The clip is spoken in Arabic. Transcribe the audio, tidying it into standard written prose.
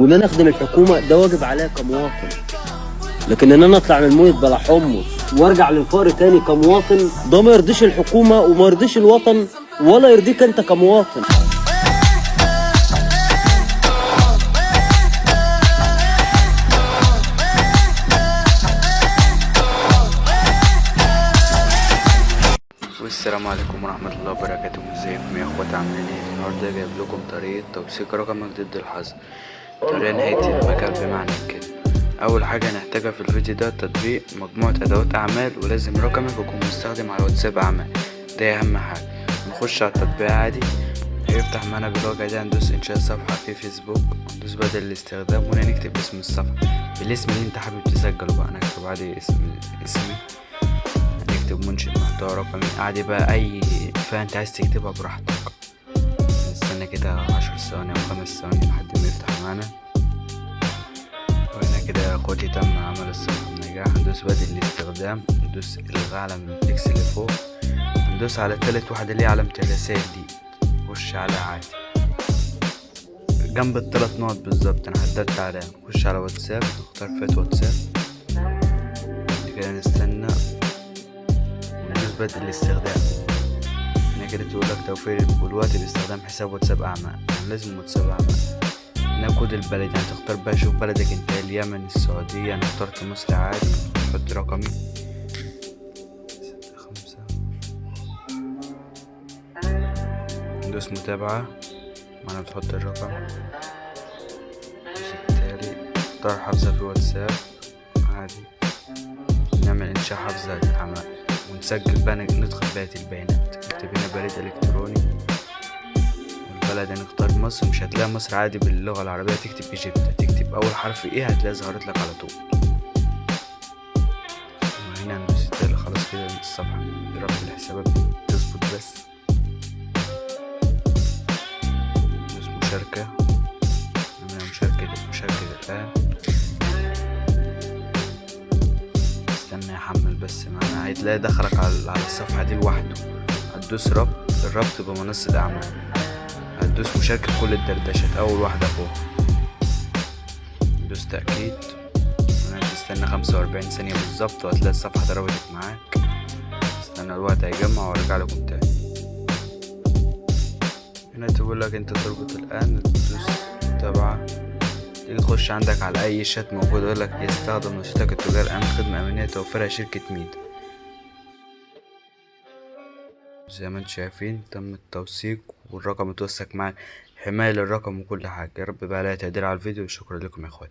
وان انا اخدم الحكومه ده واجب عليا كمواطن. لكن ان انا اطلع من الميت بلا حمص وارجع للفقر تاني كمواطن، ده ما يرضيش الحكومه وما يرضيش الوطن ولا يرضيك انت كمواطن. والسلام عليكم ورحمة الله وبركاته. ازيكم يا اخوات، عاملين ايه؟ النهارده جايب لكم طريقة توثيق رقمك ضد الحظر، طريقة نهاية المجال. بمعنى كده، اول حاجة هنحتاجها في الفيديو ده تطبيق مجموعة ادوات اعمال، ولازم رقمك يكون مستخدم على واتساب اعمال، ده اهم حاجة. نخش على التطبيق عادي، هيفتح معانا بالواجهة دي. هندوس انشاء صفحة في فيسبوك، ندوس بدل الاستخدام، وهنا نكتب اسم الصفحة بالاسم اللي انت حابب تسجله بقى. انا هكتب عادي اسمي، نكتب منشئ محتوى رقمي عادي بقى، اي فئة انت عايز تكتبها براحتك. نستنى كده 10 ثواني او 5 ثواني لحد ما يفتح معانا. وهنا كده يا اخواتي تم عمل الصفحة بنجاح. ندوس بدل الاستخدام، ندوس الغاء علامة الاكس اللي فوق، ندوس على تالت واحدة اللي هي علامة الرسائل دي، نخش عليها عادي جنب الثلاث نقط بالظبط انا حددت عليها. نخش على واتساب، نختار فئة واتساب كده، نستنى وندوس بدل الاستخدام. هنا كده تقولك توفير الوقت باستخدام حساب واتساب أعمى، يعني لازم واتساب أعمى. هنا كود البلد، يعني تختار بقى، شوف بلدك انت، اليمن، السعودية. أنا اخترت مصر عادي، نحط رقمي 6 5. ندوس متابعة، معنا بتحط الرقم. ندوس التالي، اختار حافظة في واتساب عادي، نعمل إنشاء حافظة عمل ونسجل بقى، ندخل بقية البيانات. نكتب هنا بريد إلكتروني، والبلد هنختار مصر. مش هتلاقي مصر عادي باللغة العربية، تكتب إيجيبت، تكتب أول حرف إيه هتلاقي ظهرت لك على طول. وهنا ندوس التالي. خلاص كده الصفحة رقم الحسابات تظبط بس. ندوس مشاركة، نعمل مشاركة الآن. استنى يحمل بس معانا، هتلاقي دخلك على الصفحة دي لوحده. هتدوس الربط بمنصة أعمال، هتدوس مشاركة كل الدردشات أول واحدة فوق، ندوس تأكيد. هتستنى 45 ثانية بالظبط وهتلاقي الصفحة ضربت معاك. استنى الوقت هيجمع وارجع لكم تاني. هنا تقولك انت تربط الآن، تدوس متابعة. تيجي تخش عندك على أي شات موجود، يقولك يستخدم نشاطك التجاري الآن خدمة أمنية توفرها شركة ميدا. زي ما انتم شايفين تم التوثيق والرقم اتوثق معاك، حماية للرقم وكل حاجة. يا رب بقى عليها تقدير على الفيديو، وشكرا لكم يا اخواتي.